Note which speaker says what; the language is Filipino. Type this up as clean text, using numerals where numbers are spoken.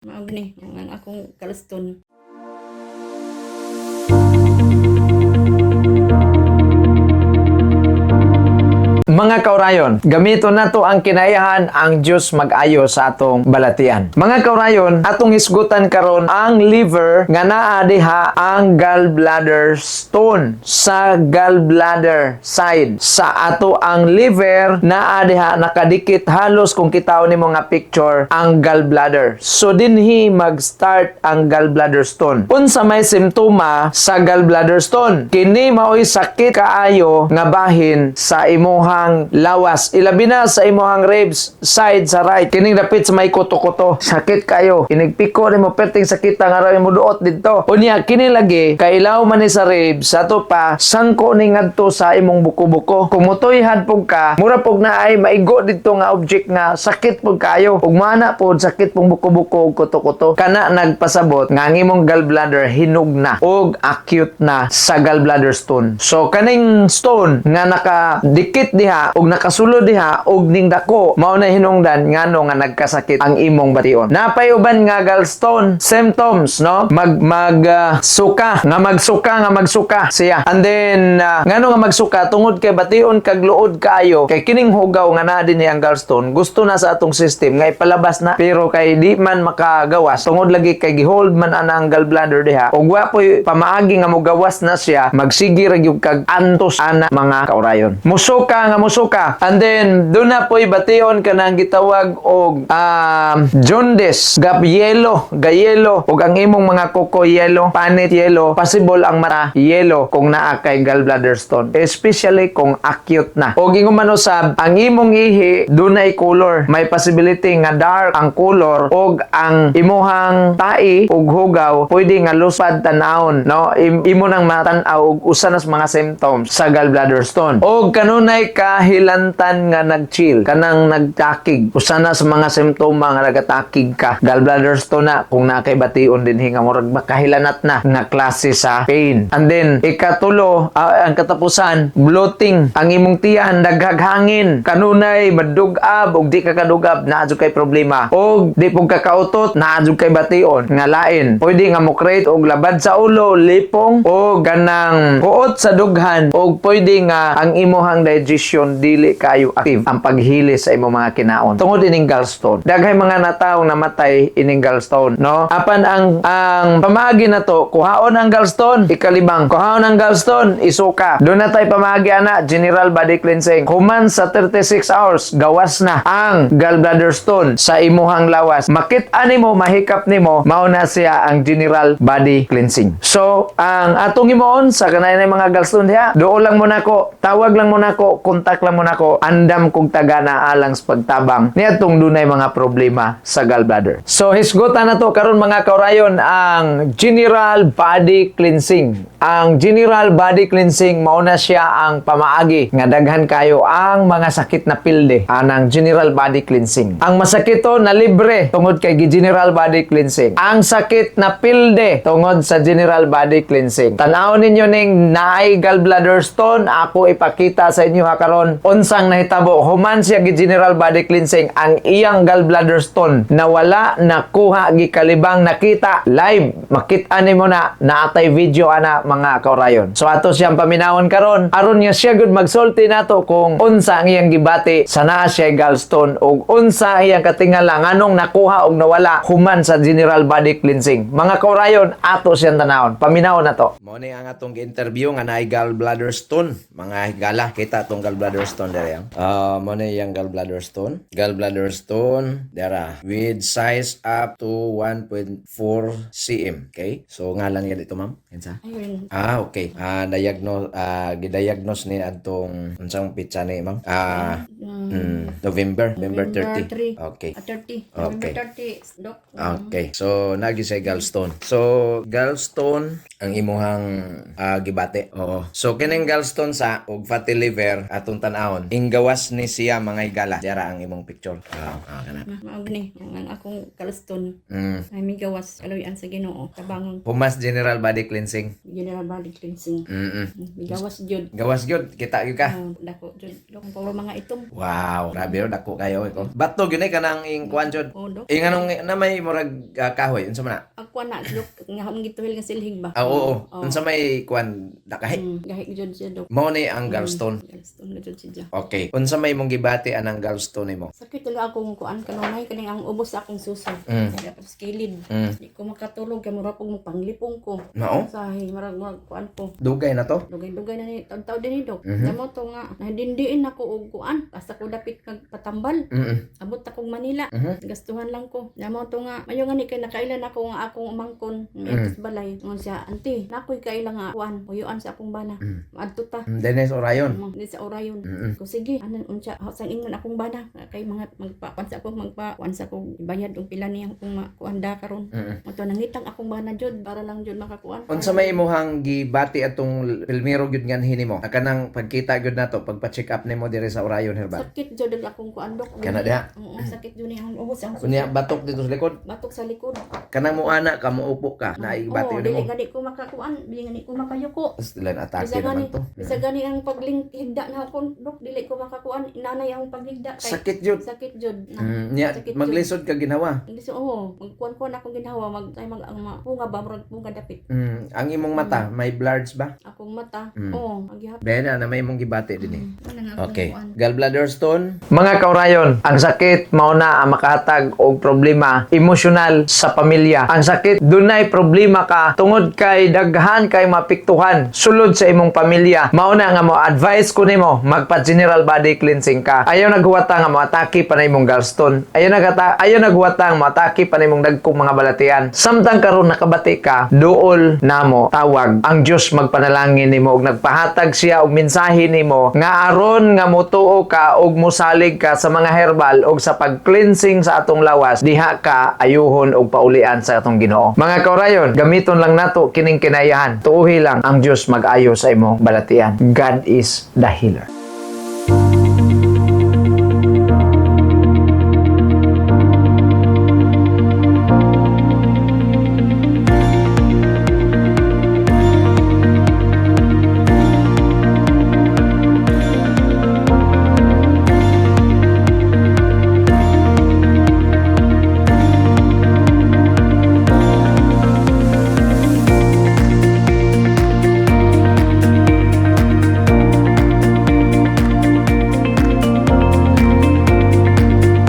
Speaker 1: Mao ni ang akong kaluston.
Speaker 2: Mga kaurayon, gamiton nato ang kinayahan ang Diyos mag-ayo sa atong balatian. Mga kaurayon, atong hisgutan karon ang liver nga naa diha ang gallbladder stone sa gallbladder side. Sa ato ang liver naa diha nakadikit halos kung kitaw nimo nga picture ang gallbladder. So dinhi mag-start ang gallbladder stone. Unsa may simptoma sa gallbladder stone? Kini mao'y sakit kaayo nga bahin sa imuhang lawas, ilabi na sa imuhang ribs side sa right, kining dapit sa may kuto-kuto, sakit kayo, inigpiko nimo perting sakita nga ra mo duot didto. Unya kini lagi kailaw man ni sa ribs, ato pa sangko ni ngadto sa imong buko-buko. Kumutoy hadpog ka, mura pog na ay maigo didto nga object nga sakit pog kayo. Ug mana pod sakit pong buko-buko ug kuto-kuto. Kana nagpasabot nga ang imong gallbladder hinog na ug acute na sa gallbladder stone. So kaning stone nga nakadikit diha ug nakasulod diha ug ning dako mao na hinungdan ngano nga nagkasakit ang imong bation. Napay uban nga gallstone symptoms, no? Magsuka siya. And then ngano nga magsuka tungod kay bation kag luod kaayo kay kining hugaw nga naa dinhi ang gallstone gusto na sa atong system nga ipalabas na pero kay di man makagawas tungod lagi kay gihold man ana ang gallbladder diha ug wa poy pamaagi nga mogawas na siya magsigi ra gyud kag antos ana mga kaurayon. Musuka and then doon na po'y bation ka nang gitawag og jaundice, gayelo ug ang imong mga kuko yelo, panit yelo, possible ang mata yelo kung naa kay gallbladder stone, especially kung acute na. Og ingon man usab ang imong ihi dunay color, may possibility nga dark ang color og ang imuhang tai ug hugaw pwede nga lusad tanawon, no? Imo nang matan-aw og usa nas mga symptoms sa gallbladder stone. Og kanunay kahilantan nga nag-chill kanang nagtakig usa na sa mga simptoma nga nagatakig ka gallbladder stone na kung nakay bation din hinga murag makahilanat na nga klase sa pain. And then ikatulo ang katapusan bloating, ang imong tiyan daghag hangin, kanunay madugab og di ka kadugab naa jud kay problema og di pug kakautot naa jud kay bation nga lain pwede nga mo create og labad sa ulo, lipong o ganang kuot sa dughan og pwede nga ang imuhang digestion dili kayo active ang paghili sa imong mga kinaon tungod ining gallstone. Daghay mga nataong namatay ining gallstone, no? Apan ang pamaagi na to kuhaon ang gallstone, ikalibang kuhaon ang gallstone, isuka doon na tay pamaagi ana general body cleansing human sa 36 hours gawas na ang gallbladder stone sa imuhang lawas, makit-an nimo mahikap nimo mao na siya ang general body cleansing. So ang atong himuon sa kanay mga gallstone diha duol lang mo nako, tawag lang mo nako, kontak lang mo nako, andam kog tagana alang sa pagtabang niadtong dunay mga problema sa gallbladder. So hisgutan na to karon mga kaurayon ang general body cleansing. Ang general body cleansing mao na siya ang pamaagi nga daghan kayo ang mga sakit na pilde anang general body cleansing. Ang masakit to na libre tungod kay general body cleansing. Ang sakit na pilde tungod sa general body cleansing. Tan-aw ninyo ning naay gallbladder stone, ako ipakita sa inyo ha karon unsang nahitabo human siya gi general body cleansing ang iyang gallbladder stone na wala nakuha gikalibang nakita live, makit-an nimo na naatay video ana mga kaurayon. So ato siyang paminawon karon aron niya siya gud magsulti nato kung unsa ang iyang gibati sa naa siya gallstone ug unsa iyang katingala nganong nakuha og nawala human sa general body cleansing. Mga kaurayon ato siyang tanawon, paminawon nato. Mo ni ang atong interview nga naay gallbladder stone mga higala, kita tong gallbladder stone dere. Mo ni yang gallbladder stone dera with size up to 1.4 cm. Okay, so ngalan yan ito ma'am kinsa?
Speaker 1: Ayun.
Speaker 2: Okay. Gidiagnose ni atong unsang pitsa ni ma'am? November 30.
Speaker 1: 3.
Speaker 2: Okay.
Speaker 1: 30.
Speaker 2: Okay.
Speaker 1: November 30, Dok.
Speaker 2: Okay. So nagi say gallstone. So gallstone ang imuhang gibate. Oo. So kining gallstone sa og fatty liver atong imong tan-awon. Inggawas ni siya mga igala. Dara ang imong picture. Kana.
Speaker 1: Mao gani ang akong kaluston.
Speaker 2: Mm.
Speaker 1: Ay migawas kaluyan sa Ginoo. Tabangon
Speaker 2: Pumas General Body Cleansing.
Speaker 1: general body cleansing. Migawas jud.
Speaker 2: Gawas gyud, kita gyud ka.
Speaker 1: Dako jud. Dako puro mga itom.
Speaker 2: Wow, grabe ro dako kayo iko. Bato gyud ay kanang ing kuan jud.
Speaker 1: O dok.
Speaker 2: Anong na may murag kahoy unsa man na?
Speaker 1: Ako na dok nga ang gituhil nga silhig ba.
Speaker 2: Oo. Unsa may kuan dakahi?
Speaker 1: Gahi jud siya dok.
Speaker 2: Mao ni ang gallstone.
Speaker 1: Gallstone na jud siya.
Speaker 2: Okay. Unsa may imong gibati anang gallstone nimo?
Speaker 1: Sakit talaga akong kuan kanunay kaning ang ubos sa akong suso. Tapos kilid. Di ko makatulog kay mura pong panglipong ko.
Speaker 2: Mao?
Speaker 1: Sahi marag kuan ko.
Speaker 2: Dugay na to?
Speaker 1: Dugay-dugay na ni taw din ni dok. Namo to nga nahindindiin ako og kuan. Basta ko dapit kag patambal. Abot akong Manila. Gastuhan lang ko. Namo to nga mayo nga ni kay nakailan ako nga akong umangkon. Itos balay. Ngon siya, "Auntie, nakoy kailan nga kuan, uyuan sa akong bana." Maadto ta.
Speaker 2: Dennis Orayon.
Speaker 1: Di sa orayon. Ko sige, anan unsa sang ingon akong bana kay mga magpakuan sa ako magpakuan sa akong bayad og pila niya akong makuanda karon. Moto nangitang akong bana jud para lang jud makakuan.
Speaker 2: Unsa may imong gibati atong Pilmiro gyud nganhi nimo? Kanang pagkita gyud nato pagpa-check up nimo diri sa Orayon Herbal.
Speaker 1: Sakit jud ang akong kuan dok.
Speaker 2: Kana diha?
Speaker 1: Oo, sakit jud ni ang ubos ang
Speaker 2: Kunya batok dito sa likod.
Speaker 1: batok sa likod.
Speaker 2: Kanang mo ana ka muupo ka na ibati
Speaker 1: Oo,
Speaker 2: nimo.
Speaker 1: dili gani ko makakuan, dili gani ko makayuko.
Speaker 2: Stilan atake
Speaker 1: Bisa gani,
Speaker 2: naman to.
Speaker 1: bisa gani ang paghigda na ako, dok, dili ko makakuan, inanay ang paghigda kay
Speaker 2: Sakit jud.
Speaker 1: sakit jud.
Speaker 2: Nya
Speaker 1: sakit jud.
Speaker 2: maglisod ka ginawa.
Speaker 1: Hindi so, magkuan-kuan akong ginawa, ang punga ba, murag punga dapit.
Speaker 2: Ang imong mata may blurs ba?
Speaker 1: Akong mata, oo, maghihap.
Speaker 2: Bena na may imong gibati dinhi.
Speaker 1: Wala nga akong
Speaker 2: Okay.
Speaker 1: kuan.
Speaker 2: Gallbladder stone. Mga kaurayon, ang sakit mao na ang makahatag og problema emosyonal sa pamilya. Ang sakit dunay problema ka tungod kay daghan kay mapiktuhan sulod sa imong pamilya. Mao na nga mo advice ko nimo magpa-general body cleansing ka. Ayaw naghuwata nga moatake pa na imong gallstone. Ayaw naghuwata nga moatake pa na imong dagkong mga balatian. Samtang karon nakabati ka, duol namo tawag ang Dios magpanalangin nimo og nagpahatag siya og mensahe nimo nga aron nga motuo ka og mosalig ka sa mga herbal og sa pag-cleansing sa atong lawas diha ka ayuhon og paulian sa atong Ginoo. Mga kaurayon, gamiton lang nato kining kinayahan. Tuuhi lang ang Dios mag-ayo sa imong balatian. God is the healer.